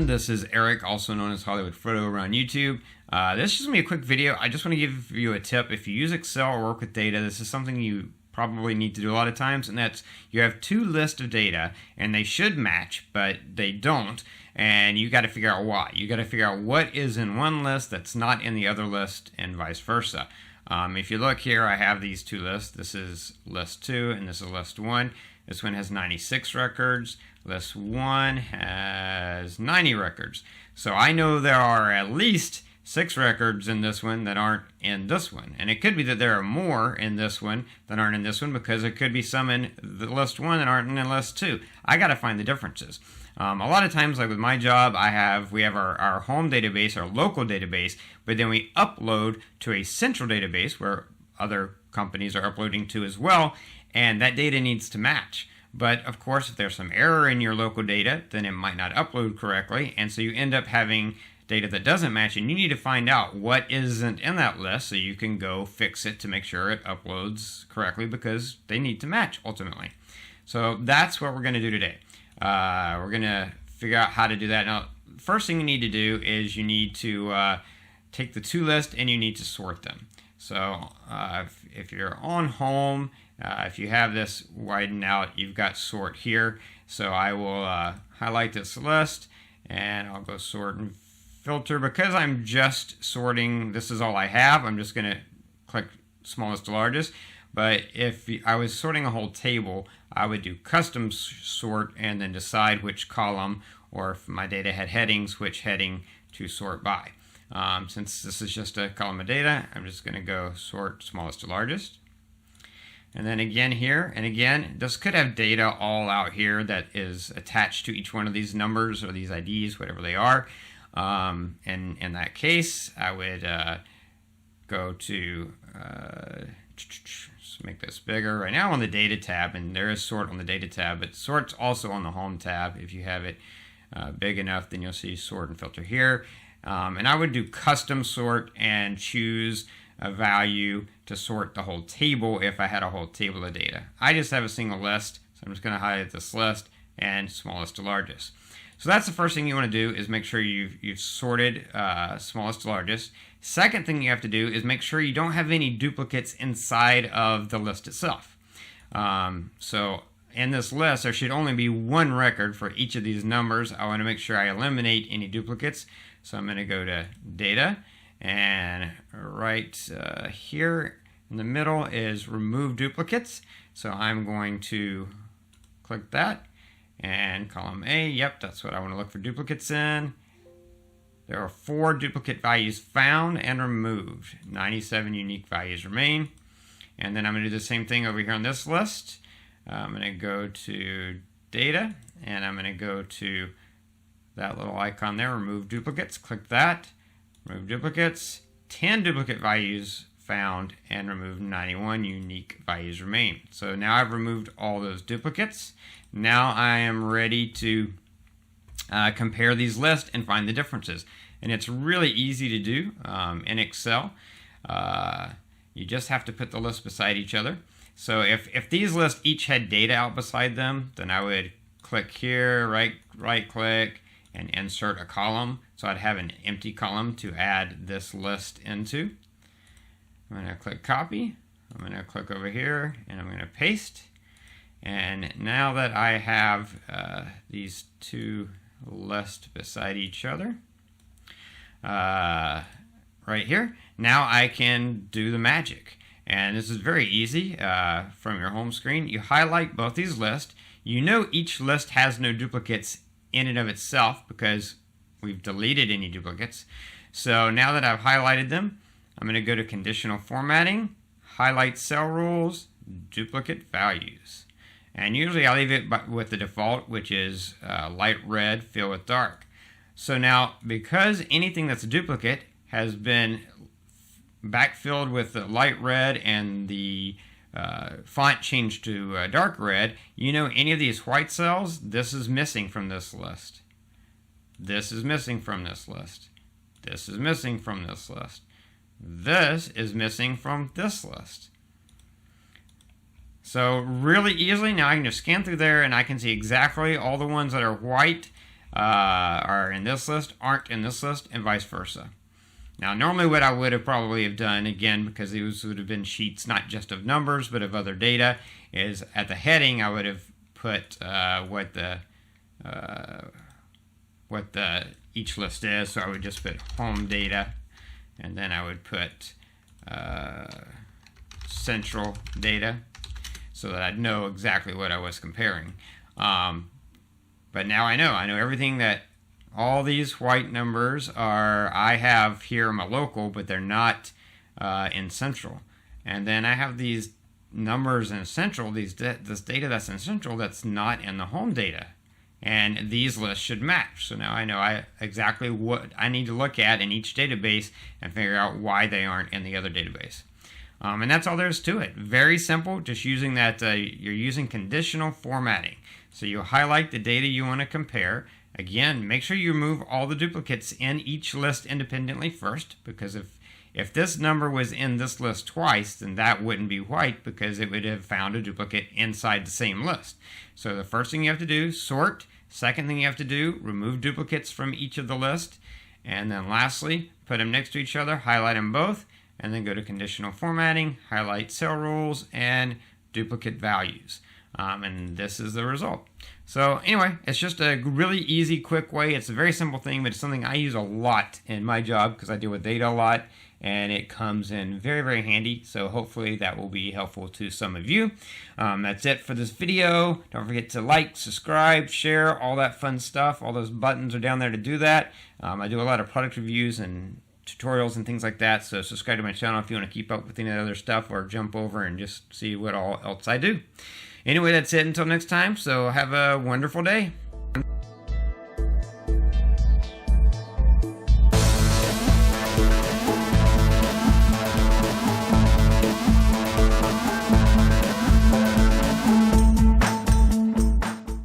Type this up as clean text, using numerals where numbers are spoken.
everyone, this is Eric, also known as Hollywood Frodo around YouTube. This is just going to be a quick video. I just want to give you a tip. If you use Excel or work with data, this is something you probably need to do a lot of times, and that's you have two lists of data and they should match, but they don't, and you got to figure out why. You got to figure out what is in one list that's not in the other list, and vice versa. If you look here, I have these two lists. This is list 2 and this is list 1. This one has 96 records. List 1 has 90 records. So I know there are at least 6 records in this one that aren't in this one. And it could be that there are more in this one that aren't in this one, because there could be some in the list 1 that aren't in list 2. I got to find the differences. A lot of times, like with my job, we have our home database, our local database, but then we upload to a central database where other companies are uploading to as well, and that data needs to match. But of course, if there's some error in your local data, then it might not upload correctly, and so you end up having data that doesn't match, and you need to find out what isn't in that list so you can go fix it to make sure it uploads correctly, because they need to match ultimately. So that's what we're going to do today. We're going to figure out how to do that. Now, first thing you need to do is you need to take the two lists and you need to sort them. So if you're on home, if you have this widened out, you've got sort here. So I will highlight this list and I'll go sort and filter. Because I'm just sorting, this is all I have, I'm just going to click smallest to largest. But if I was sorting a whole table, I would do custom sort and then decide which column, or if my data had headings, which heading to sort by. Since this is just a column of data, I'm just going to go sort smallest to largest. And then again here, and again, this could have data all out here that is attached to each one of these numbers or these IDs, whatever they are. And in that case, I would go to, let's make this bigger. Right now I'm on the data tab, and there is sort on the data tab, but sort's also on the home tab. If you have it big enough, then you'll see sort and filter here. And I would do custom sort and choose a value to sort the whole table if I had a whole table of data. I just have a single list, so I'm just going to highlight this list and smallest to largest. So that's the first thing you want to do, is make sure you've sorted smallest to largest. Second thing you have to do is make sure you don't have any duplicates inside of the list itself. So in this list, there should only be one record for each of these numbers. I want to make sure I eliminate any duplicates. So I'm going to go to Data, and right here in the middle is Remove Duplicates. So I'm going to click that, and column A, yep, that's what I want to look for duplicates in. There are 4 duplicate values found and removed. 97 unique values remain. And then I'm going to do the same thing over here on this list. I'm going to go to Data, and I'm going to go to that little icon there, Remove Duplicates. Click that, Remove Duplicates. 10 duplicate values found and removed. 91 unique values remain. So now I've removed all those duplicates. Now I am ready to compare these lists and find the differences. And it's really easy to do in Excel. You just have to put the lists beside each other. So if these lists each had data out beside them, then I would click here, right click, and insert a column. So I'd have an empty column to add this list into. I'm going to click copy. I'm going to click over here and I'm going to paste. And now that I have these two lists beside each other, right here, now I can do the magic. And this is very easy from your home screen. You highlight both these lists. You know each list has no duplicates in and of itself because we've deleted any duplicates. So now that I've highlighted them, I'm going to go to Conditional Formatting, Highlight Cell Rules, Duplicate Values. And usually I leave it with the default, which is light red, fill with dark. So now, because anything that's a duplicate has been backfilled with the light red and the font changed to dark red, you know any of these white cells, this is missing from this list. This is missing from this list. This is missing from this list. This is missing from this list. So really easily, now I can just scan through there and I can see exactly all the ones that are white are in this list aren't in this list, and vice versa. Now, normally what I would have probably have done, again, because these would have been sheets not just of numbers but of other data, is at the heading I would have put what each list is. So I would just put home data, and then I would put central data, so that I'd know exactly what I was comparing. But now I know everything that all these white numbers I have here in my local, but they're not in central. And then I have these numbers in central, this data that's in central that's not in the home data. And these lists should match. So now I know exactly what I need to look at in each database and figure out why they aren't in the other database. And that's all there is to it. Very simple, just using that, you're using conditional formatting. So you highlight the data you want to compare. Again, make sure you remove all the duplicates in each list independently first, because if this number was in this list twice, then that wouldn't be white because it would have found a duplicate inside the same list. So the first thing you have to do, sort. Second thing you have to do, remove duplicates from each of the list. And then lastly, put them next to each other, highlight them both, and then go to conditional formatting, highlight cell rules, and duplicate values. And this is the result. So anyway, it's just a really easy, quick way. It's a very simple thing, but it's something I use a lot in my job because I deal with data a lot, and it comes in very, very handy. So hopefully that will be helpful to some of you. That's it for this video. Don't forget to like, subscribe, share, all that fun stuff. All those buttons are down there to do that. I do a lot of product reviews and tutorials and things like that, so subscribe to my channel if you want to keep up with any other stuff, or jump over and just see what all else I do. Anyway, that's it until next time, so have a wonderful day.